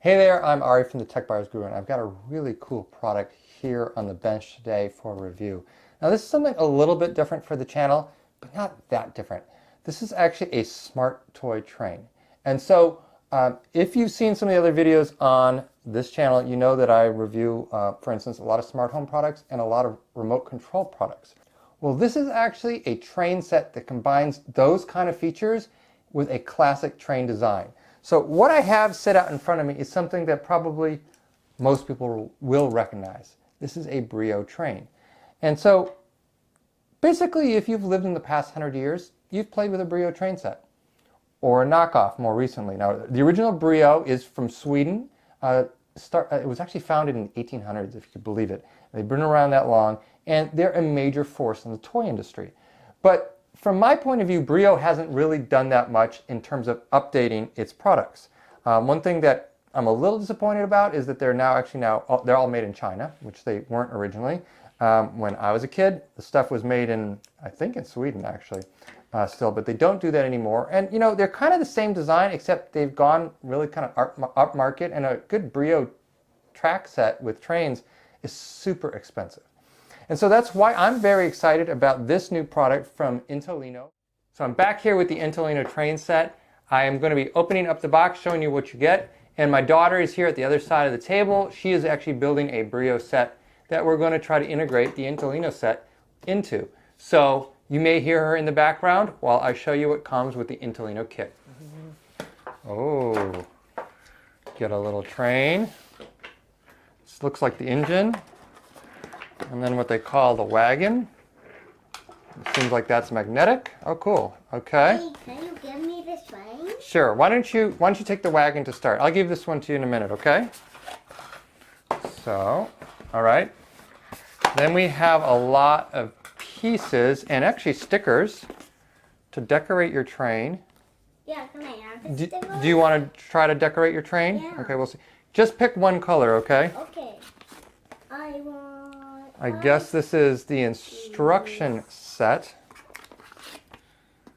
Hey there, I'm Ari from the Tech Buyers Guru, and I've got a really cool product here on the bench today for review. Now this is something a little bit different for the channel, but not that different. This is actually a smart toy train. And so if you've seen some of the other videos on this channel, you know that I review, for instance, a lot of smart home products and a lot of remote control products. Well, this is actually a train set that combines those kind of features with a classic train design. So what I have set out in front of me is something that probably most people will recognize. This is a Brio train. And so basically, if you've lived in the past 100 years, you've played with a Brio train set or a knockoff more recently. Now, the original Brio is from Sweden. It was actually founded in the 1800s, if you could believe it. They've been around that long, and they're a major force in the toy industry. But from my point of view, Brio hasn't really done that much in terms of updating its products. One thing that I'm a little disappointed about is that they're all made in China, which they weren't originally. When I was a kid, the stuff was made in, I think in Sweden actually, still, but they don't do that anymore. And you know, they're kind of the same design, except they've gone really kind of upmarket, and a good Brio track set with trains is super expensive. And so that's why I'm very excited about this new product from Intelino. So I'm back here with the Intelino train set. I am going to be opening up the box, showing you what you get. And my daughter is here at the other side of the table. She is actually building a Brio set that we're going to try to integrate the Intelino set into. So you may hear her in the background while I show you what comes with the Intelino kit. Oh, get a little train. This looks like the engine. And then what they call the wagon. It seems like that's magnetic. Oh, cool. Okay. Hey, can you give me this train? Sure. Why don't you take the wagon to start? I'll give this one to you in a minute, okay? So, all right. Then we have a lot of pieces and actually stickers to decorate your train. Yeah, come here. Do you want to try to decorate your train? Yeah. Okay, we'll see. Just pick one color, okay? Okay. I guess this is the instruction set.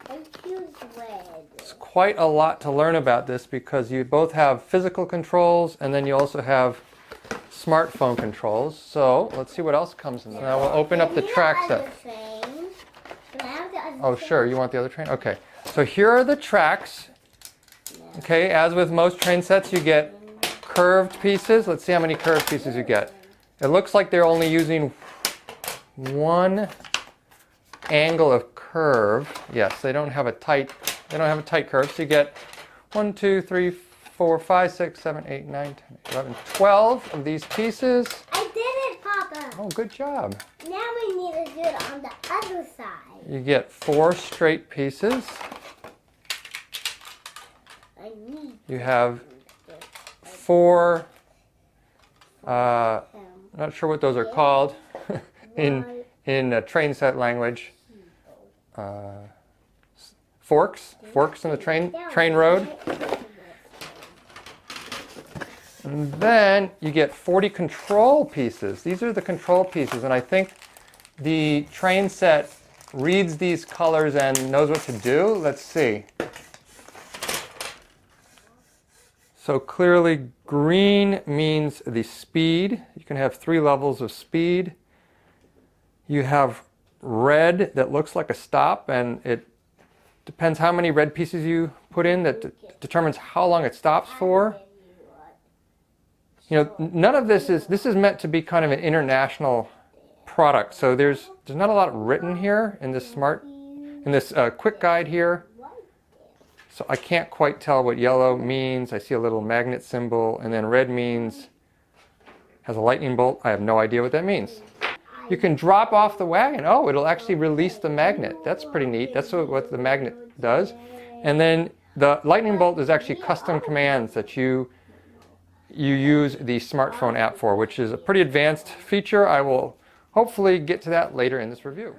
I choose red. It's quite a lot to learn about this because you both have physical controls and then you also have smartphone controls. So let's see what else comes in. Now we'll open up the track set. Oh, sure. You want the other train? Okay. So here are the tracks. Okay, as with most train sets, you get curved pieces. Let's see how many curved pieces you get. It looks like they're only using one angle of curve. Yes, they don't have a tight curve. So you get 1, 2, 3, 4, 5, 6, 7, 8, 9, 10, 11, 12 of these pieces. I did it, Papa. Oh, good job. Now we need to do it on the other side. You get 4 straight pieces. You have 4, not sure what those are called in train set language. Forks in the train road. And then you get 40 control pieces. These are the control pieces, and I think the train set reads these colors and knows what to do. Let's see. So clearly green means the speed. You can have 3 levels of speed. You have red that looks like a stop, and it depends how many red pieces you put in that determines how long it stops for. You know, none of this is meant to be kind of an international product. So there's not a lot written here in this quick guide here. So I can't quite tell what yellow means. I see a little magnet symbol, and then red has a lightning bolt. I have no idea what that means. You can drop off the wagon. Oh, it'll actually release the magnet. That's pretty neat. That's what the magnet does. And then the lightning bolt is actually custom commands that you use the smartphone app for, which is a pretty advanced feature. I will hopefully get to that later in this review.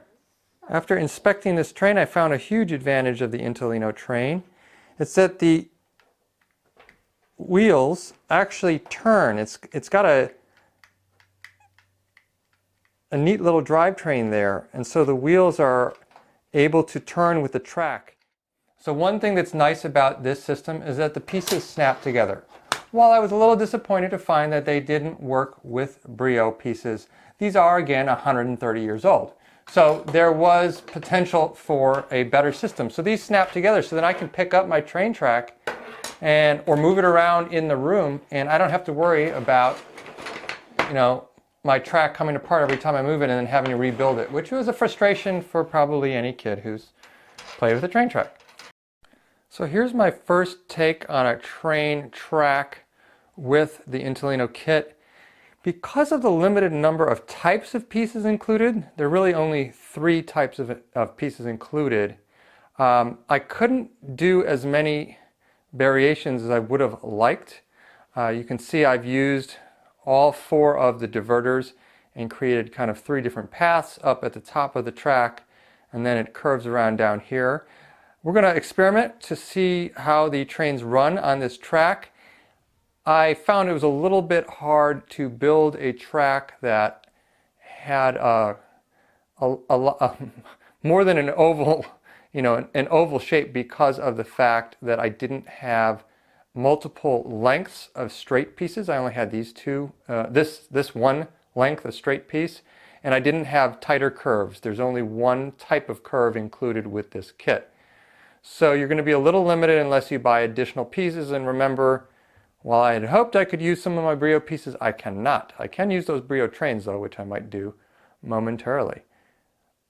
After inspecting this train, I found a huge advantage of the Intelino train. It's that the wheels actually turn. It's got a neat little drivetrain there, and so the wheels are able to turn with the track. So one thing that's nice about this system is that the pieces snap together. While I was a little disappointed to find that they didn't work with Brio pieces, these are again 130 years old. So there was potential for a better system. So these snap together so that I can pick up my train track or move it around in the room, and I don't have to worry about, my track coming apart every time I move it and then having to rebuild it, which was a frustration for probably any kid who's played with a train track. So here's my first take on a train track with the Intelino kit. Because of the limited number of types of pieces included, there are really only 3 types of pieces included. I couldn't do as many variations as I would have liked. You can see I've used all 4 of the diverters and created kind of 3 different paths up at the top of the track, and then it curves around down here. We're going to experiment to see how the trains run on this track. I found it was a little bit hard to build a track that had more than an oval, an oval shape, because of the fact that I didn't have multiple lengths of straight pieces. I only had these 2, this one length of straight piece, and I didn't have tighter curves. There's only one type of curve included with this kit. So you're going to be a little limited unless you buy additional pieces. And remember, while I had hoped I could use some of my Brio pieces, I cannot. I can use those Brio trains though, which I might do momentarily.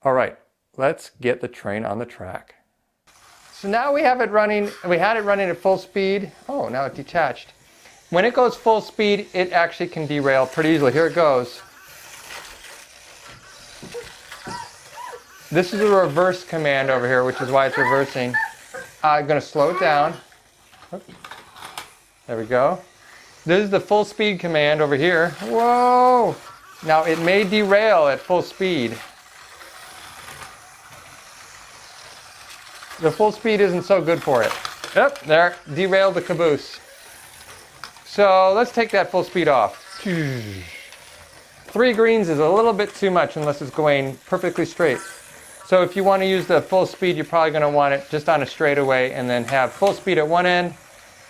All right, let's get the train on the track. So now we have it running. We had it running at full speed. Oh, now it detached. When it goes full speed, it actually can derail pretty easily. Here it goes. This is a reverse command over here, which is why it's reversing. I'm going to slow it down. Oops. There we go. This is the full speed command over here. Whoa! Now it may derail at full speed. The full speed isn't so good for it. Yep, there, derailed the caboose. So let's take that full speed off. 3 greens is a little bit too much unless it's going perfectly straight. So if you want to use the full speed, you're probably going to want it just on a straightaway and then have full speed at one end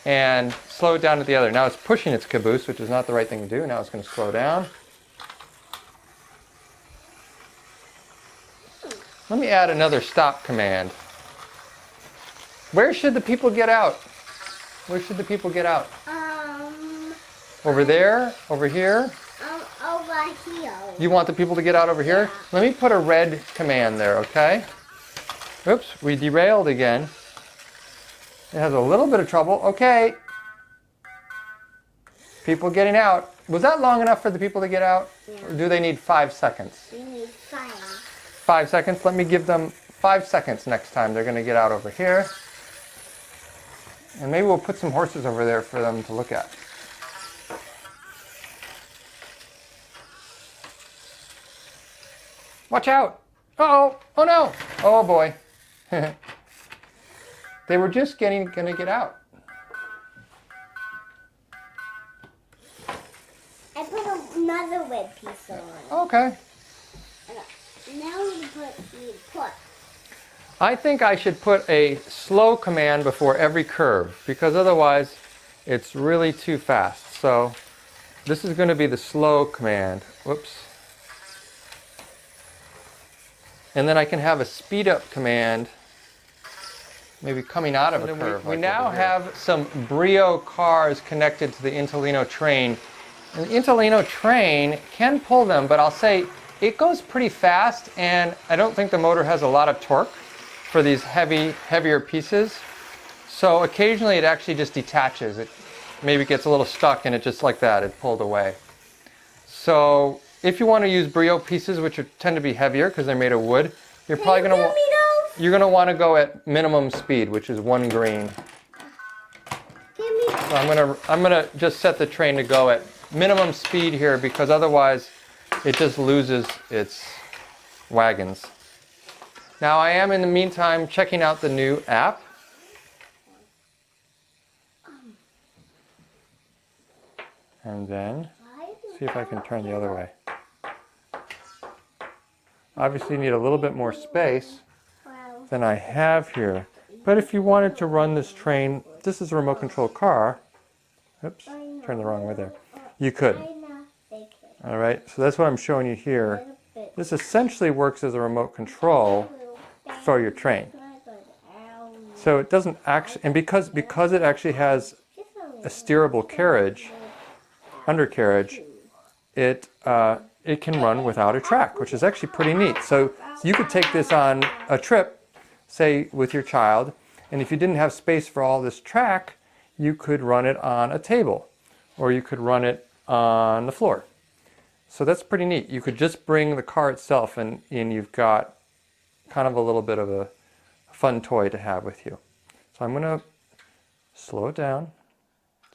and slow it down at the other. Now it's pushing its caboose, which is not the right thing to do. Now it's going to slow down. Let me add another stop command. Where should the people get out? Where should the people get out? Over there? Over here? Over here. You want the people to get out over here? Yeah. Let me put a red command there, okay? Oops, we derailed again. It has a little bit of trouble. Okay. People getting out. Was that long enough for the people to get out? Yeah. Or do they need 5 seconds? We need 5. 5 seconds? Let me give them 5 seconds next time. They're going to get out over here. And maybe we'll put some horses over there for them to look at. Watch out! Uh-oh! Oh no! Oh boy. They were just gonna get out. I put another red piece on. Okay. Now we put. I think I should put a slow command before every curve, because otherwise it's really too fast. So this is going to be the slow command. Whoops. And then I can have a speed up command maybe coming out of a curve. We now have some Brio cars connected to the Intelino train. And the Intelino train can pull them, but I'll say it goes pretty fast, and I don't think the motor has a lot of torque for these heavier pieces. So occasionally it actually just detaches. It maybe gets a little stuck and it just like that, it pulled away. So if you want to use Brio pieces, which tend to be heavier because they're made of wood, you're probably going to want to go at minimum speed, which is 1 green. So I'm gonna just set the train to go at minimum speed here, because otherwise it just loses its wagons. Now I am in the meantime checking out the new app. And then see if I can turn the other way. Obviously you need a little bit more space than I have here. But if you wanted to run this train, this is a remote control car. Oops. turn the wrong way there. You could. I know they could. All right, so that's what I'm showing you here. This essentially works as a remote control for your train. So it doesn't actually, and because it actually has a steerable carriage, undercarriage, it can run without a track, which is actually pretty neat. So you could take this on a trip, say with your child, and if you didn't have space for all this track, you could run it on a table, or you could run it on the floor. So that's pretty neat. You could just bring the car itself, and you've got kind of a little bit of a fun toy to have with you. So I'm going to slow it down.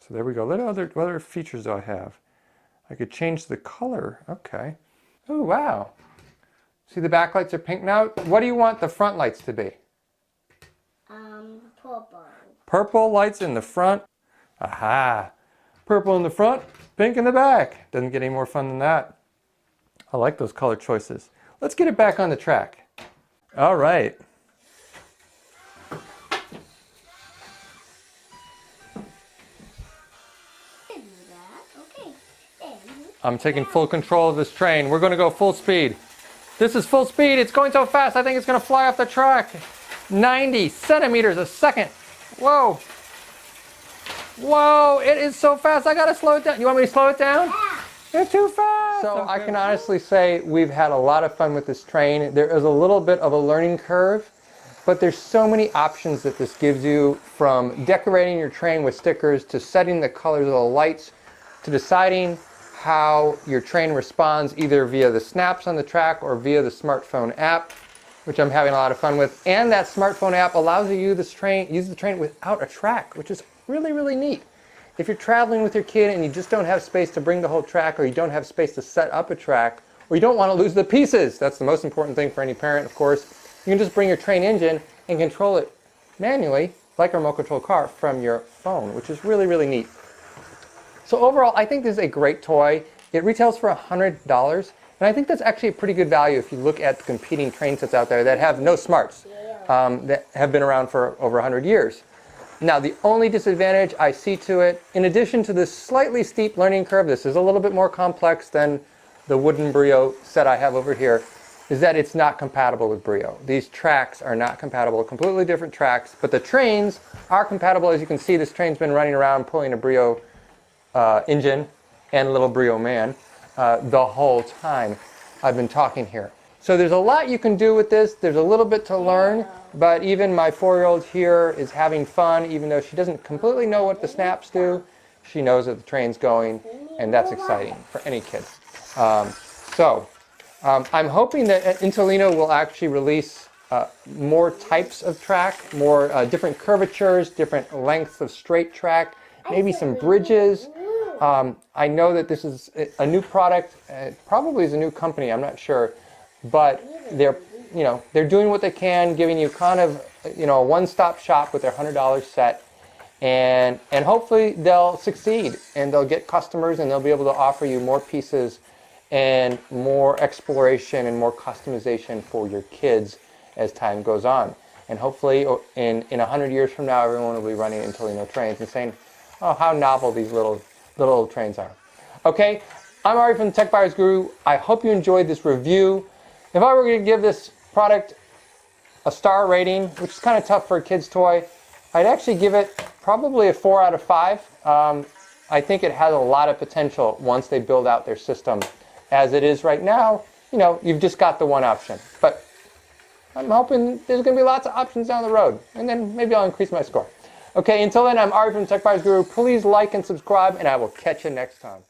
So there we go. What other features do I have? I could change the color. Okay. Oh, wow. See, the back lights are pink now. What do you want the front lights to be? Purple. Purple lights in the front. Aha. Purple in the front, pink in the back. Doesn't get any more fun than that. I like those color choices. Let's get it back on the track. All right. I'm taking full control of this train. We're going to go full speed. This is full speed. It's going so fast, I think it's going to fly off the track. 90 centimeters a second. Whoa. Whoa, it is so fast. I got to slow it down. You want me to slow it down? It's too fast. So I can honestly say we've had a lot of fun with this train. There is a little bit of a learning curve, but there's so many options that this gives you, from decorating your train with stickers to setting the colors of the lights to deciding how your train responds either via the snaps on the track or via the smartphone app, which I'm having a lot of fun with. And that smartphone app allows you to use the train without a track, which is really, really neat. If you're traveling with your kid and you just don't have space to bring the whole track, or you don't have space to set up a track, or you don't want to lose the pieces, that's the most important thing for any parent, of course, you can just bring your train engine and control it manually, like a remote control car, from your phone, which is really, really neat. So overall, I think this is a great toy. It retails for $100, and I think that's actually a pretty good value if you look at the competing train sets out there that have no smarts, that have been around for over 100 years. Now, the only disadvantage I see to it, in addition to this slightly steep learning curve, this is a little bit more complex than the wooden Brio set I have over here, is that it's not compatible with Brio. These tracks are not compatible, completely different tracks, but the trains are compatible. As you can see, this train's been running around pulling a Brio engine and a little Brio man the whole time I've been talking here. So there's a lot you can do with this. There's a little bit to learn, but even my 4-year-old here is having fun, even though she doesn't completely know what the snaps do. She knows that the train's going, and that's exciting for any kid. I'm hoping that Intelino will actually release more types of track, more different curvatures, different lengths of straight track, maybe some bridges. I know that this is a new product, probably is a new company, I'm not sure, but they're doing what they can, giving you kind of a one-stop shop with their $100 set, and hopefully they'll succeed and they'll get customers and they'll be able to offer you more pieces and more exploration and more customization for your kids as time goes on. And hopefully in 100 years from now, everyone will be running Intelino trains and saying, oh, how novel these little trains are. Okay, I'm Ari from the Tech Buyers Guru. I hope you enjoyed this review. If I were going to give this product a star rating, which is kind of tough for a kid's toy, I'd actually give it probably a 4 out of 5. I think it has a lot of potential once they build out their system. As it is right now, you've just got the one option. But I'm hoping there's going to be lots of options down the road, and then maybe I'll increase my score. Okay, until then, I'm Ari from Tech Buyers Guru. Please like and subscribe, and I will catch you next time.